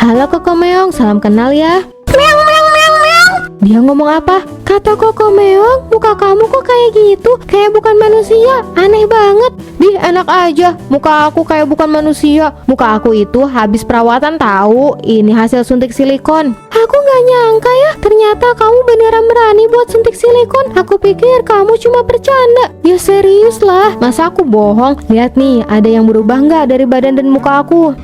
Halo Koko Meong, salam kenal ya. Meong meong meong meong. Dia ngomong apa? Kata Koko Meong, muka kamu kok kayak gitu? Kayak bukan manusia, aneh banget. Dih, enak aja, muka aku kayak bukan manusia. Muka aku itu habis perawatan tahu. Ini hasil suntik silikon. Aku gak nyangka ya, ternyata kamu beneran berani buat suntik silikon. Aku pikir kamu cuma bercanda. Ya serius lah, masa aku bohong? Lihat nih, ada yang berubah nggak dari badan dan muka aku?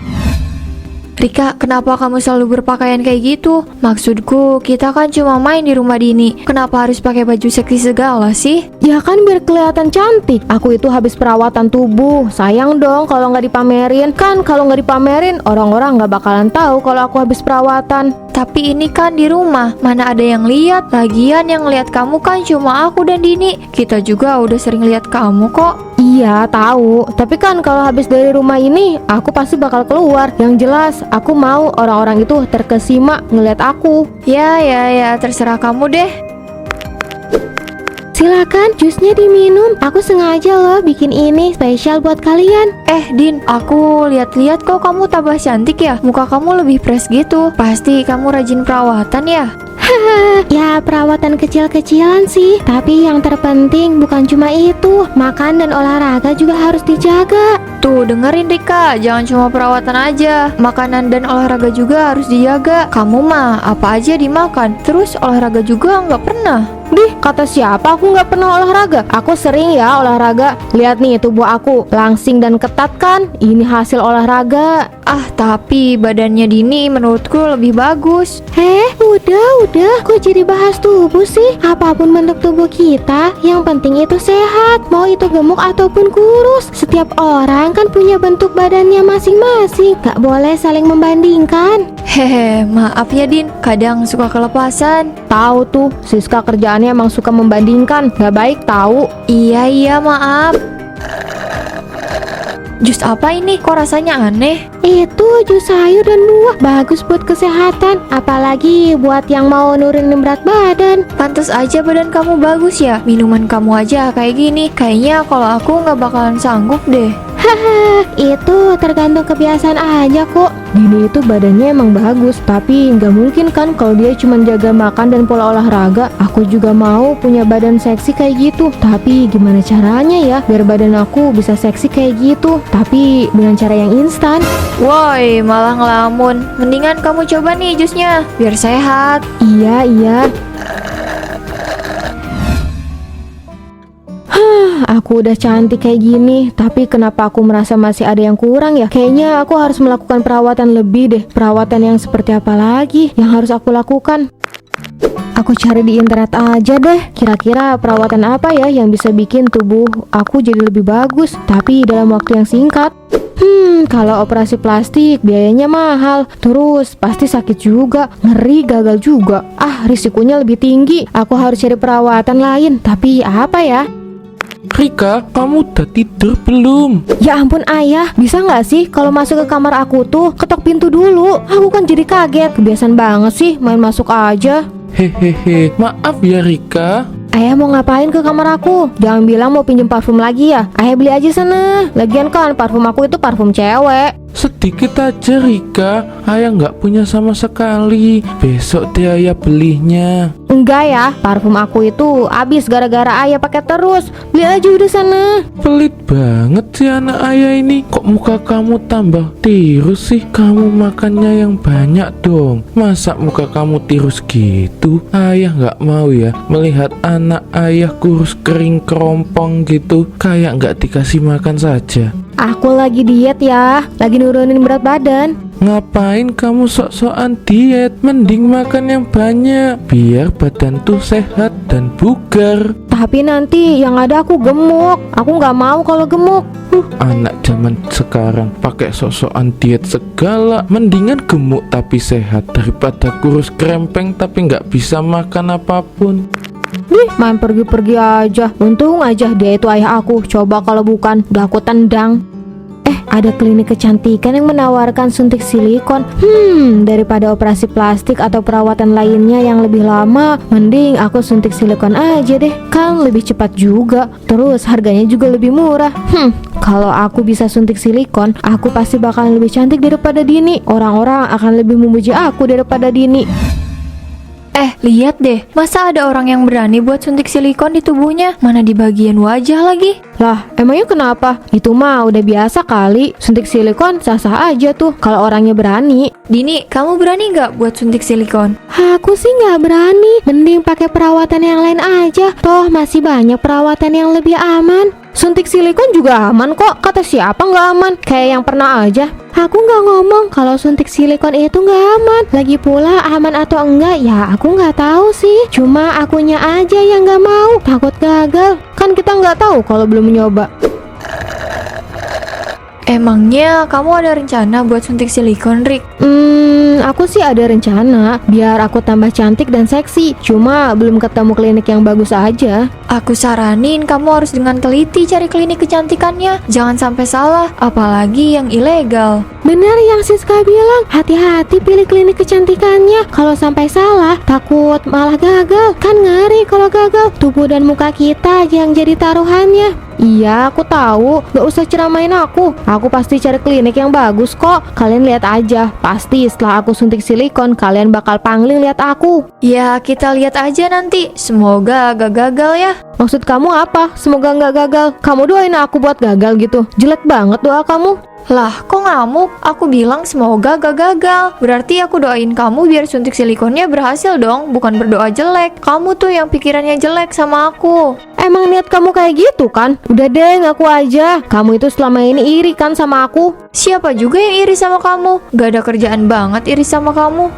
Rika, kenapa kamu selalu berpakaian kayak gitu? Maksudku, kita kan cuma main di rumah Dini. Kenapa harus pakai baju seksi segala sih? Ya kan biar kelihatan cantik. Aku itu habis perawatan tubuh. Sayang dong kalau nggak dipamerin. Kan kalau nggak dipamerin, orang-orang nggak bakalan tahu kalau aku habis perawatan. Tapi ini kan di rumah, mana ada yang lihat? Lagian yang lihat kamu kan cuma aku dan Dini. Kita juga udah sering lihat kamu kok. Iya tahu, tapi kan kalau habis dari rumah ini, aku pasti bakal keluar. Yang jelas, aku mau orang-orang itu terkesima ngeliat aku. Ya, terserah kamu deh. Silakan, jusnya diminum. Aku sengaja loh bikin ini spesial buat kalian. Din, aku lihat-lihat kok kamu tambah cantik ya. Muka kamu lebih fresh gitu. Pasti kamu rajin perawatan ya? Ya perawatan kecil-kecilan sih. Tapi yang terpenting bukan cuma itu. Makan dan olahraga juga harus dijaga. Tuh dengerin Rika, jangan cuma perawatan aja. Makanan dan olahraga juga harus dijaga. Kamu mah apa aja dimakan, terus olahraga juga nggak pernah. Dih, kata siapa aku nggak pernah olahraga? Aku sering ya olahraga. Lihat nih tubuh aku, langsing dan ketat kan? Ini hasil olahraga. Tapi badannya Dini menurutku lebih bagus. Udah, kok jadi bahas tubuh sih? Apapun bentuk tubuh kita, yang penting itu sehat. Mau itu gemuk ataupun kurus. Setiap orang kan punya bentuk badannya masing-masing. Gak boleh saling membandingkan. Maaf ya Din, kadang suka kelepasan. Tahu tuh, Siska kerjaannya emang suka membandingkan. Gak baik tahu. Iya, maaf. Jus apa ini? Kok rasanya aneh? Itu jus sayur dan buah, bagus buat kesehatan. Apalagi buat yang mau nurunin berat badan. Pantas aja badan kamu bagus ya. Minuman kamu aja kayak gini. Kayaknya kalau aku nggak bakalan sanggup deh. Itu tergantung kebiasaan aja kok. Dini itu badannya emang bagus, tapi nggak mungkin kan kalau dia cuma jaga makan dan pola olahraga. Aku juga mau punya badan seksi kayak gitu. Tapi gimana caranya ya biar badan aku bisa seksi kayak gitu, tapi dengan cara yang instan? Woi, malah ngelamun. Mendingan kamu coba nih jusnya, biar sehat. Iya. Aku udah cantik kayak gini, tapi kenapa aku merasa masih ada yang kurang ya? Kayaknya aku harus melakukan perawatan lebih deh. Perawatan yang seperti apa lagi yang harus aku lakukan? Aku cari di internet aja deh. Kira-kira perawatan apa ya yang bisa bikin tubuh aku jadi lebih bagus, tapi dalam waktu yang singkat? Kalau operasi plastik biayanya mahal, terus pasti sakit juga, ngeri gagal juga. Risikonya lebih tinggi. Aku harus cari perawatan lain, tapi apa ya? Rika, kamu udah tidur belum? Ya ampun ayah, bisa nggak sih kalau masuk ke kamar aku tuh ketok pintu dulu? Aku kan jadi kaget, kebiasaan banget sih main masuk aja. Hehehe, maaf ya Rika. Ayah mau ngapain ke kamar aku? Jangan bilang mau pinjem parfum lagi ya. Ayah beli aja sana. Lagian kan parfum aku itu parfum cewek. Sedikit aja Rika, ayah nggak punya sama sekali. Besok deh ayah belinya. Enggak ya, parfum aku itu habis gara-gara ayah pakai terus. Beli aja udah sana. Pelit banget sih anak ayah ini. Kok muka kamu tambah tirus sih? Kamu makannya yang banyak dong. Masa muka kamu tirus gitu? Ayah nggak mau ya melihat anak ayah kurus kering kerompong gitu. Kayak nggak dikasih makan saja. Aku lagi diet ya, lagi nurunin berat badan. Ngapain kamu sok-sokan diet? Mending makan yang banyak biar badan tuh sehat dan bugar. Tapi nanti yang ada aku gemuk. Aku nggak mau kalau gemuk. Anak zaman sekarang pakai sok-sokan diet segala. Mendingan gemuk tapi sehat daripada kurus krempeng tapi nggak bisa makan apapun. Main pergi-pergi aja. Untung aja dia itu ayah aku. Coba kalau bukan, udah aku tendang. Ada klinik kecantikan yang menawarkan suntik silikon. Daripada operasi plastik atau perawatan lainnya yang lebih lama, mending aku suntik silikon aja deh. Kan lebih cepat juga. Terus harganya juga lebih murah. Kalau aku bisa suntik silikon, aku pasti bakalan lebih cantik daripada Dini. Orang-orang akan lebih memuji aku daripada Dini. Lihat deh, masa ada orang yang berani buat suntik silikon di tubuhnya? Mana di bagian wajah lagi? Lah, emangnya kenapa? Itu mah udah biasa kali. Suntik silikon sah-sah aja tuh kalau orangnya berani. Dini, kamu berani nggak buat suntik silikon? Aku sih nggak berani. Mending pakai perawatan yang lain aja. Toh masih banyak perawatan yang lebih aman. Suntik silikon juga aman kok. Kata siapa nggak aman? Kayak yang pernah aja. Aku nggak ngomong kalau suntik silikon itu nggak aman. Lagi pula aman atau enggak ya aku nggak tahu sih. Cuma akunya aja yang nggak mau. Takut gagal. Kan kita nggak tahu kalau belum nyoba. Emangnya kamu ada rencana buat suntik silikon, Rick? Aku sih ada rencana biar aku tambah cantik dan seksi. Cuma belum ketemu klinik yang bagus aja. Aku saranin kamu harus dengan teliti cari klinik kecantikannya. Jangan sampai salah, apalagi yang ilegal. Bener yang Siska bilang, hati-hati pilih klinik kecantikannya. Kalau sampai salah, takut malah gagal. Kan ngeri kalau gagal, tubuh dan muka kita aja yang jadi taruhannya. Iya, aku tahu. Gak usah ceramain aku. Aku pasti cari klinik yang bagus kok. Kalian lihat aja. Pasti setelah aku suntik silikon, kalian bakal pangling lihat aku. Ya, kita lihat aja nanti. Semoga gak gagal ya. Maksud kamu apa? Semoga nggak gagal. Kamu doain aku buat gagal gitu. Jelek banget doa kamu. Lah, kok ngamuk? Aku bilang semoga gak gagal. Berarti aku doain kamu biar suntik silikonnya berhasil dong, bukan berdoa jelek. Kamu tuh yang pikirannya jelek sama aku. Emang niat kamu kayak gitu kan? Udah deh, ngaku aja. Kamu itu selama ini iri kan sama aku? Siapa juga yang iri sama kamu? Gak ada kerjaan banget iri sama kamu.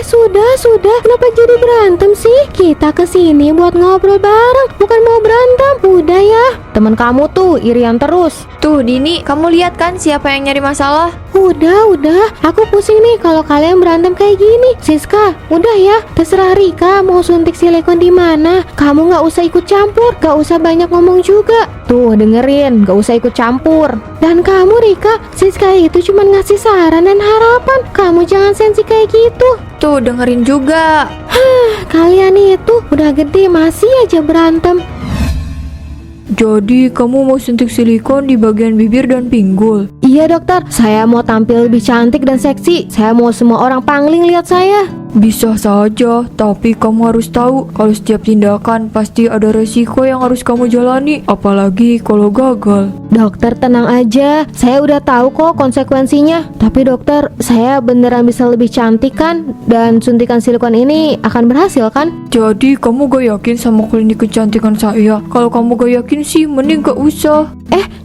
Sudah. Kenapa jadi berantem sih? Kita kesini buat ngobrol bareng, bukan mau berantem. Udah ya. Teman kamu tuh irian terus. Tuh, Dini, kamu lihat kan siapa yang nyari masalah? Udah. Aku pusing nih kalau kalian berantem kayak gini. Siska, udah ya. Terserah Rika mau suntik silikon di mana. Kamu nggak usah ikut campur. Gak usah banyak ngomong juga. Tuh, dengerin. Gak usah ikut campur. Dan kamu Rika, Siska itu cuma ngasih saran dan harapan. Kamu jangan sensi kayak gitu. Tuh, dengerin juga. Kalian itu udah gede masih aja berantem. Jadi, kamu mau suntik silikon di bagian bibir dan pinggul? Iya dokter, saya mau tampil lebih cantik dan seksi. Saya mau semua orang pangling lihat saya. Bisa saja, tapi kamu harus tahu kalau setiap tindakan pasti ada resiko yang harus kamu jalani, apalagi kalau gagal. Dokter tenang aja, saya udah tahu kok konsekuensinya. Tapi dokter, saya beneran bisa lebih cantik kan? Dan suntikan silikon ini akan berhasil kan? Jadi kamu gak yakin sama klinik kecantikan saya? Kalau kamu gak yakin sih, mending gak usah.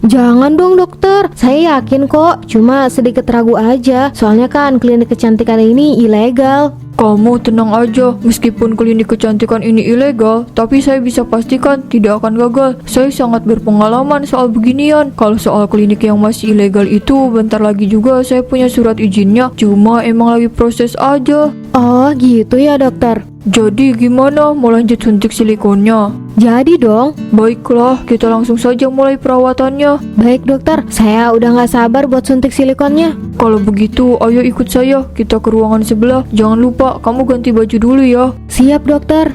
Jangan dong dokter, saya yakin kok. Cuma sedikit ragu aja, soalnya kan klinik kecantikan ini ilegal. Kamu tenang aja, meskipun klinik kecantikan ini ilegal, tapi saya bisa pastikan tidak akan gagal. Saya sangat berpengalaman soal beginian. Kalau soal klinik yang masih ilegal itu, bentar lagi juga saya punya surat izinnya. Cuma emang lagi proses aja. Oh gitu ya dokter. Jadi gimana, mau lanjut suntik silikonnya? Jadi dong. Baiklah, kita langsung saja mulai perawatannya. Baik dokter, saya udah gak sabar buat suntik silikonnya. Kalau begitu, ayo ikut saya. Kita ke ruangan sebelah. Jangan lupa, kamu ganti baju dulu ya. Siap dokter.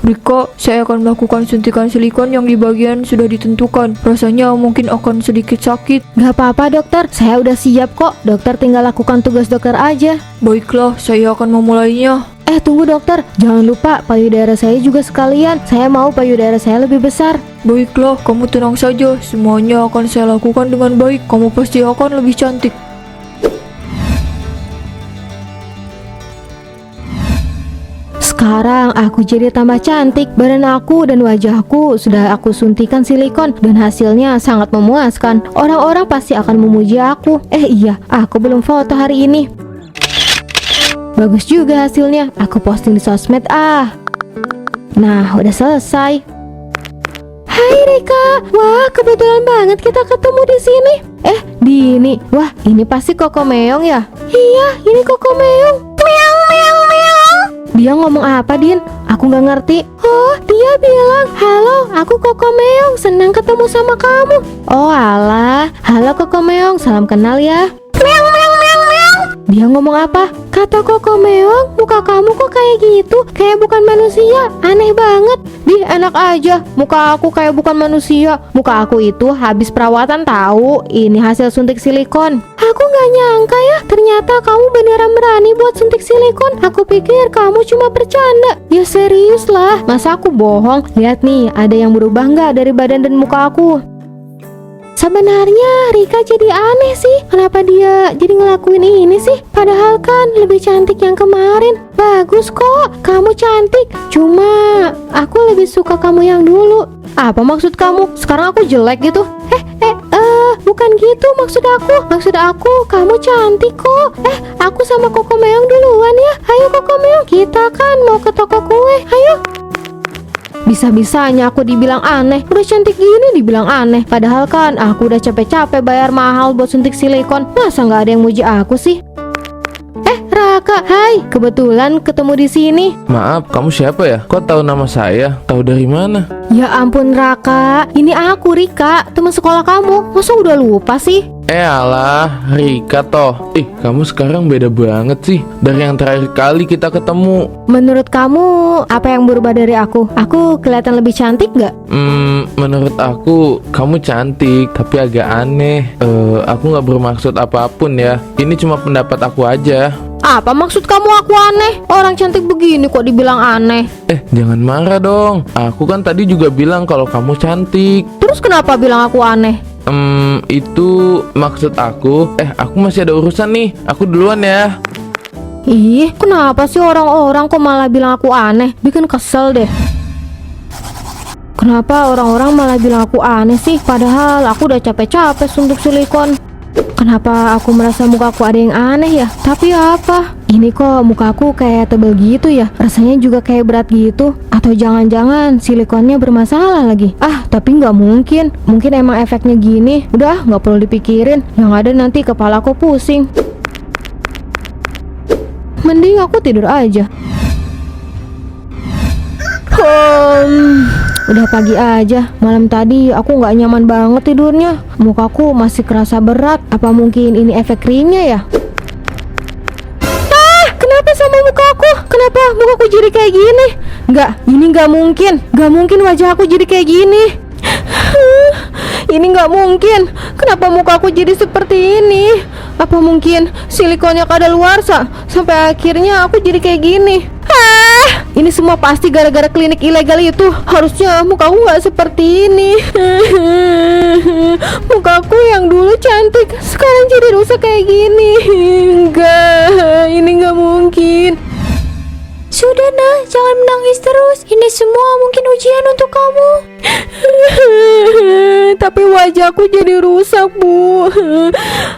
Rika, saya akan melakukan suntikan silikon yang di bagian sudah ditentukan. Rasanya mungkin akan sedikit sakit. Gak apa-apa dokter, saya udah siap kok. Dokter tinggal lakukan tugas dokter aja. Baiklah, saya akan memulainya. Tunggu dokter, jangan lupa payudara saya juga sekalian. Saya mau payudara saya lebih besar. Baiklah, kamu tenang saja. Semuanya akan saya lakukan dengan baik. Kamu pasti akan lebih cantik. Sekarang aku jadi tambah cantik. Badan aku dan wajahku sudah aku suntikan silikon dan hasilnya sangat memuaskan. Orang-orang pasti akan memuji aku. Iya, aku belum foto hari ini. Bagus juga hasilnya. Aku posting di sosmed Nah, udah selesai. Hai Rika. Wah, kebetulan banget kita ketemu di sini. Dini. Wah, ini pasti Koko Meong ya? Iya, ini Koko Meong. Meong. Dia ngomong apa, Din? Aku nggak ngerti. Oh, dia bilang, "Halo, aku Koko Meong. Senang ketemu sama kamu." Oh, alah. Halo Koko Meong, salam kenal ya. Meong. Dia ngomong apa? Kata Koko Meong, muka kamu kok kayak gitu? Kayak bukan manusia. Aneh banget. Enak aja. Muka aku kayak bukan manusia. Muka aku itu habis perawatan tahu. Ini hasil suntik silikon. Aku nggak nyangka ya. Ternyata kamu beneran berani buat suntik silikon. Aku pikir kamu cuma bercanda. Ya serius lah. Masa aku bohong? Lihat nih, ada yang berubah nggak dari badan dan muka aku? Sebenarnya Rika jadi aneh sih. Kenapa dia jadi ngelakuin ini sih? Padahal kan lebih cantik yang kemarin. Bagus kok, kamu cantik. Cuma aku lebih suka kamu yang dulu. Apa maksud kamu? Sekarang aku jelek gitu? Bukan gitu maksud aku. Maksud aku kamu cantik kok. Aku sama Koko Meong duluan ya. Ayo Koko Meong, kita kan mau ke toko kue. Ayo. Bisa-bisanya aku dibilang aneh. Udah cantik gini dibilang aneh. Padahal kan aku udah capek-capek bayar mahal buat suntik silikon. Masa nggak ada yang muji aku sih? Raka, hai. Kebetulan ketemu di sini. Maaf, kamu siapa ya? Kok tahu nama saya? Tahu dari mana? Ya ampun Raka, ini aku Rika, teman sekolah kamu. Masa udah lupa sih? Alah, Rika toh. Kamu sekarang beda banget sih dari yang terakhir kali kita ketemu. Menurut kamu, apa yang berubah dari aku? Aku kelihatan lebih cantik nggak? Menurut aku, kamu cantik, tapi agak aneh. Aku nggak bermaksud apapun ya. Ini cuma pendapat aku aja. Apa maksud kamu aku aneh? Orang cantik begini kok dibilang aneh? Jangan marah dong. Aku kan tadi juga bilang kalau kamu cantik. Terus kenapa bilang aku aneh? Itu maksud aku. Aku masih ada urusan nih. Aku duluan ya. Ih, kenapa sih orang-orang kok malah bilang aku aneh? Bikin kesel deh. Kenapa orang-orang malah bilang aku aneh sih? Padahal aku udah capek-capek suntik silikon. Kenapa aku merasa mukaku ada yang aneh ya? Tapi apa? Ini kok mukaku kayak tebel gitu ya? Rasanya juga kayak berat gitu. Atau jangan-jangan silikonnya bermasalah lagi? Tapi nggak mungkin. Mungkin emang efeknya gini. Udah, nggak perlu dipikirin. Yang ada nanti kepalaku pusing. Mending aku tidur aja. Udah pagi aja. Malam tadi aku nggak nyaman banget tidurnya. Mukaku masih kerasa berat. Apa mungkin ini efek krimnya ya? Kenapa sama mukaku? Kenapa mukaku jadi kayak gini? Ini nggak mungkin. Nggak mungkin wajah aku jadi kayak gini. Ini nggak mungkin. Kenapa mukaku jadi seperti ini? Apa mungkin silikonnya kadaluarsa sampai akhirnya aku jadi kayak gini? Ini semua pasti gara-gara klinik ilegal itu. Harusnya mukaku nggak seperti ini. Mukaku yang dulu cantik sekarang jadi rusak kayak gini. Enggak, ini nggak mungkin. Sudah nah, jangan menangis terus. Ini semua mungkin ujian untuk kamu. Tapi wajahku jadi rusak, Bu.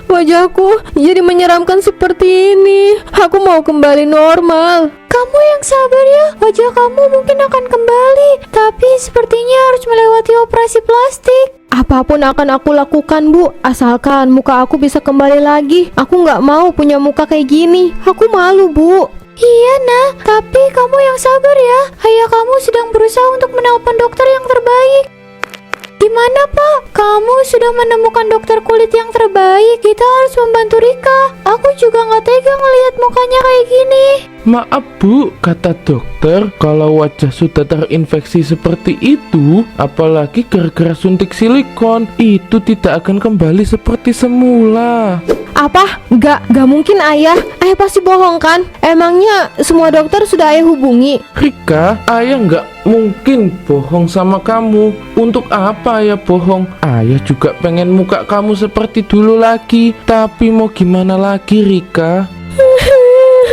Wajahku jadi menyeramkan seperti ini. Aku mau kembali normal. Kamu yang sabar ya. Wajah kamu mungkin akan kembali, tapi sepertinya harus melewati operasi plastik. Apapun akan aku lakukan, Bu, asalkan muka aku bisa kembali lagi. Aku nggak mau punya muka kayak gini. Aku malu, Bu. Iya nah, tapi kamu yang sabar ya. Ayah kamu sedang berusaha untuk menelpon dokter yang terbaik. Gimana Pak? Kamu sudah menemukan dokter kulit yang terbaik. Kita harus membantu Rika. Aku juga nggak tega ngelihat mukanya kayak gini. Maaf Bu, kata dokter, kalau wajah sudah terinfeksi seperti itu, apalagi gara-gara suntik silikon, itu tidak akan kembali seperti semula. Apa? Gak mungkin ayah. Ayah pasti bohong kan? Emangnya semua dokter sudah ayah hubungi? Rika, ayah nggak mungkin bohong sama kamu. Untuk apa ayah bohong? Ayah juga pengen muka kamu seperti dulu lagi. Tapi mau gimana lagi Rika?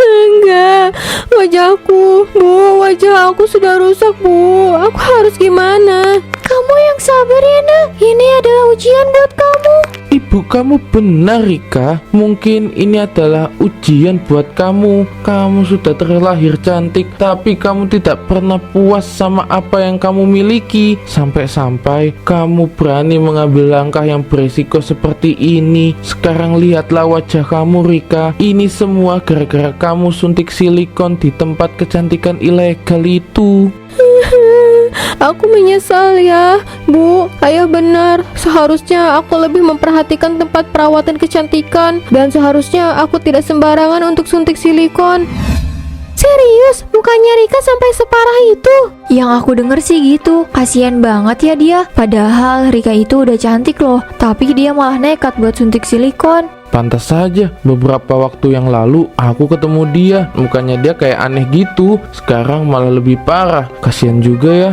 Enggak, wajahku, Bu, wajah aku sudah rusak, Bu. Aku harus gimana? Kamu yang sabar ya, Nak. Ini adalah ujian buat kamu. Ibu kamu benar Rika. Mungkin ini adalah ujian buat kamu. Kamu sudah terlahir cantik, tapi kamu tidak pernah puas sama apa yang kamu miliki. Sampai-sampai kamu berani mengambil langkah yang berisiko seperti ini. Sekarang lihatlah wajah kamu Rika. Ini semua gara-gara kamu suntik silikon di tempat kecantikan ilegal itu. Aku menyesal ya, Bu. Ayah benar. Seharusnya aku lebih memperhatikan tempat perawatan kecantikan. Dan seharusnya aku tidak sembarangan untuk suntik silikon. Serius? Mukanya Rika sampai separah itu? Yang aku denger sih gitu. Kasian banget ya dia. Padahal Rika itu udah cantik loh, tapi dia malah nekat buat suntik silikon. Pantas saja, beberapa waktu yang lalu aku ketemu dia. Mukanya dia kayak aneh gitu. Sekarang malah lebih parah. Kasian juga ya.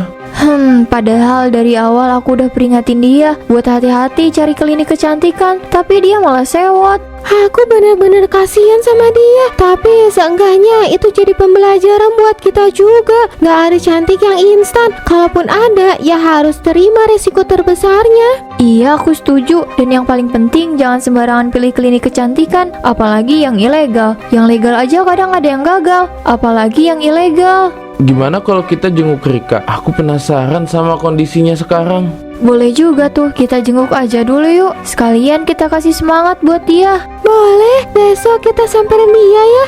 Padahal dari awal aku udah peringatin dia buat hati-hati cari klinik kecantikan, tapi dia malah sewot. Aku benar-benar kasihan sama dia. Tapi seenggaknya itu jadi pembelajaran buat kita juga. Gak ada cantik yang instan. Kalaupun ada, ya harus terima resiko terbesarnya. Iya, aku setuju. Dan yang paling penting, jangan sembarangan pilih klinik kecantikan, apalagi yang ilegal. Yang legal aja kadang ada yang gagal, apalagi yang ilegal. Gimana kalau kita jenguk Rika? Aku penasaran sama kondisinya sekarang. Boleh juga tuh, kita jenguk aja dulu yuk. Sekalian kita kasih semangat buat dia. Boleh, besok kita samperin dia ya.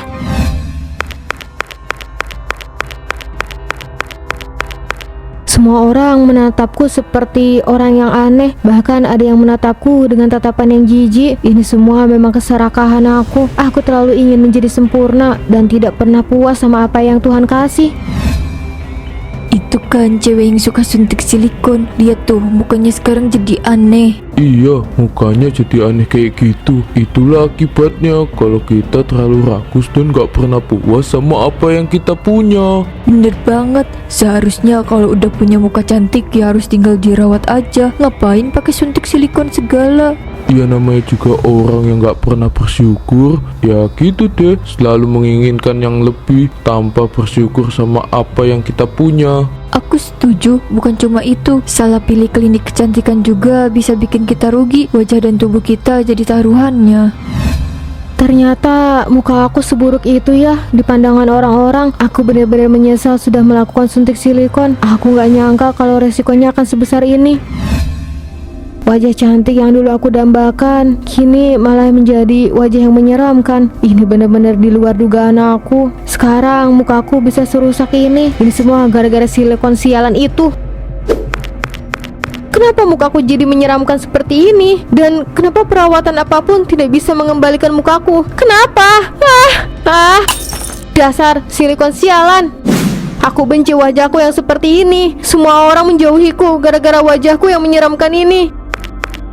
Semua orang menatapku seperti orang yang aneh. Bahkan ada yang menatapku dengan tatapan yang jijik. Ini semua memang keserakahan aku. Aku terlalu ingin menjadi sempurna dan tidak pernah puas sama apa yang Tuhan kasih. Itu kan cewek yang suka suntik silikon. Lihat tuh, mukanya sekarang jadi aneh. Iya, mukanya jadi aneh kayak gitu. Itulah akibatnya kalau kita terlalu rakus dan gak pernah puas sama apa yang kita punya. Bener banget. Seharusnya kalau udah punya muka cantik ya harus tinggal dirawat aja. Ngapain pakai suntik silikon segala? Ya namanya juga orang yang gak pernah bersyukur. Ya gitu deh, selalu menginginkan yang lebih tanpa bersyukur sama apa yang kita punya. Aku setuju, bukan cuma itu. Salah pilih klinik kecantikan juga bisa bikin kita rugi. Wajah dan tubuh kita jadi taruhannya. Ternyata muka aku seburuk itu ya di pandangan orang-orang. Aku benar-benar menyesal sudah melakukan suntik silikon. Aku gak nyangka kalau resikonya akan sebesar ini. Wajah cantik yang dulu aku dambakan kini malah menjadi wajah yang menyeramkan. Ini benar-benar di luar dugaan aku. Sekarang mukaku bisa serusak ini. Ini semua gara-gara silikon sialan itu. Kenapa mukaku jadi menyeramkan seperti ini? Dan kenapa perawatan apapun tidak bisa mengembalikan mukaku? Kenapa? Dasar silikon sialan. Aku benci wajahku yang seperti ini. Semua orang menjauhiku gara-gara wajahku yang menyeramkan ini.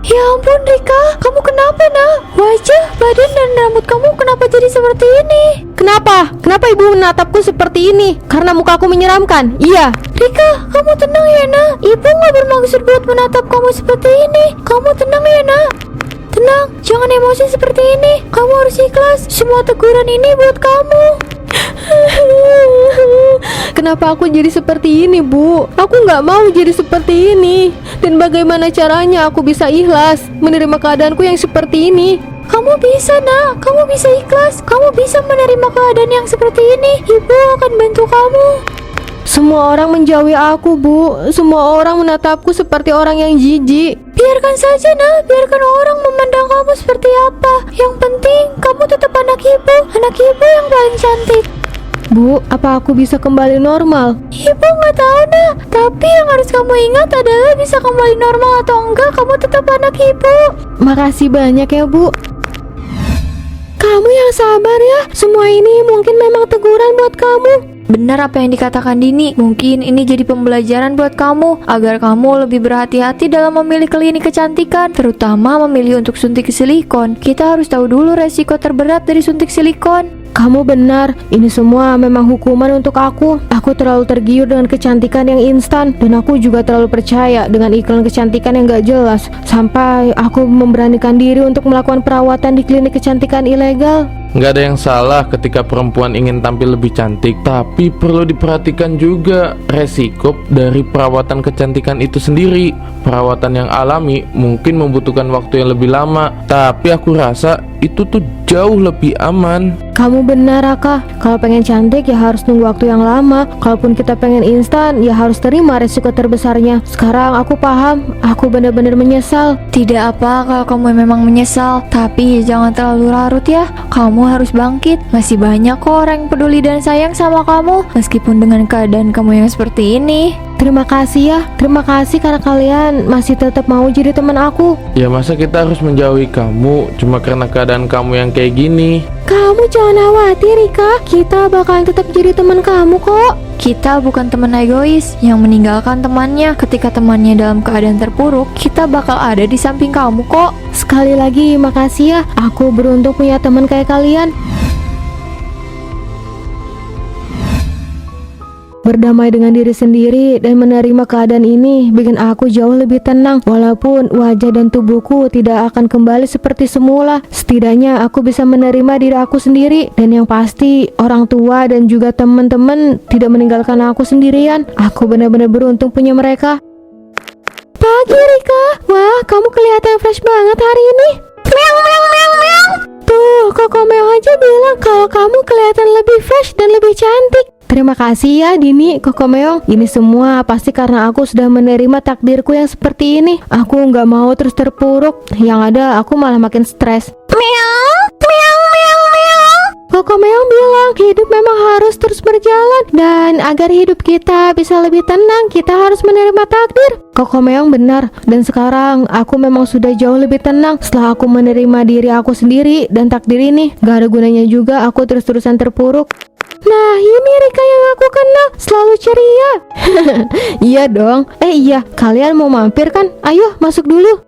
Ya ampun Rika, kamu kenapa nak? Wajah, badan dan rambut kamu kenapa jadi seperti ini? Kenapa? Kenapa ibu menatapku seperti ini? Karena mukaku menyeramkan? Iya. Rika, kamu tenang ya nak. Ibu gak bermaksud buat menatap kamu seperti ini. Kamu tenang ya nak. Tenang, jangan emosi seperti ini. Kamu harus ikhlas. Semua teguran ini buat kamu. Kenapa aku jadi seperti ini, Bu? Aku nggak mau jadi seperti ini. Dan bagaimana caranya aku bisa ikhlas menerima keadaanku yang seperti ini? Kamu bisa nak, kamu bisa ikhlas. Kamu bisa menerima keadaan yang seperti ini. Ibu akan bantu kamu. Semua orang menjauhi aku, Bu. Semua orang menatapku seperti orang yang jijik. Biarkan saja nak, biarkan orang memandang kamu seperti apa. Yang penting kamu tetap anak ibu yang paling cantik. Bu, apa aku bisa kembali normal? Ibu nggak tahu nak, tapi yang harus kamu ingat adalah bisa kembali normal atau enggak, kamu tetap anak ibu. Makasih banyak ya, Bu. Kamu yang sabar ya. Semua ini mungkin memang teguran buat kamu. Benar apa yang dikatakan Dini. Mungkin ini jadi pembelajaran buat kamu agar kamu lebih berhati-hati dalam memilih klinik kecantikan, terutama memilih untuk suntik silikon. Kita harus tahu dulu resiko terberat dari suntik silikon. Kamu benar, ini semua memang hukuman untuk aku. Aku terlalu tergiur dengan kecantikan yang instan. Dan aku juga terlalu percaya dengan iklan kecantikan yang gak jelas. Sampai aku memberanikan diri untuk melakukan perawatan di klinik kecantikan ilegal. Nggak ada yang salah ketika perempuan ingin tampil lebih cantik, tapi perlu diperhatikan juga resiko dari perawatan kecantikan itu sendiri. Perawatan yang alami mungkin membutuhkan waktu yang lebih lama, tapi aku rasa itu tuh jauh lebih aman. Kamu benar, Raka. Kalau pengen cantik ya harus nunggu waktu yang lama. Kalaupun kita pengen instan ya harus terima resiko terbesarnya. Sekarang aku paham. Aku benar-benar menyesal. Tidak apa kalau kamu memang menyesal, tapi jangan terlalu larut ya. Kamu Kamu harus bangkit. Masih banyak kok orang yang peduli dan sayang sama kamu, meskipun dengan keadaan kamu yang seperti ini. Terima kasih ya, terima kasih karena kalian masih tetap mau jadi teman aku. Ya masa kita harus menjauhi kamu cuma karena keadaan kamu yang kayak gini? Kamu jangan khawatir Rika, kita bakalan tetap jadi teman kamu kok. Kita bukan teman egois yang meninggalkan temannya ketika temannya dalam keadaan terpuruk. Kita bakal ada di samping kamu kok. Sekali lagi makasih ya, aku beruntung punya teman kayak kalian. Berdamai dengan diri sendiri dan menerima keadaan ini bikin aku jauh lebih tenang. Walaupun wajah dan tubuhku tidak akan kembali seperti semula, setidaknya aku bisa menerima diri aku sendiri. Dan yang pasti orang tua dan juga teman-teman tidak meninggalkan aku sendirian. Aku benar-benar beruntung punya mereka. Pagi Rika, wah kamu kelihatan fresh banget hari ini. Meong meong meong meong. Tuh, Koko Meong aja bilang kalau kamu kelihatan lebih fresh dan lebih cantik. Terima kasih ya Dini, Koko Meong. Ini semua pasti karena aku sudah menerima takdirku yang seperti ini. Aku nggak mau terus terpuruk. Yang ada aku malah makin stres. Meong, meong, meong, meong. Koko Meong bilang hidup memang harus terus berjalan. Dan agar hidup kita bisa lebih tenang, kita harus menerima takdir. Koko Meong benar. Dan sekarang aku memang sudah jauh lebih tenang setelah aku menerima diri aku sendiri dan takdir ini. Gak ada gunanya juga aku terus-terusan terpuruk. Nah ini Rika yang aku kenal, selalu ceria. Iya dong. Iya, kalian mau mampir kan? Ayo masuk dulu.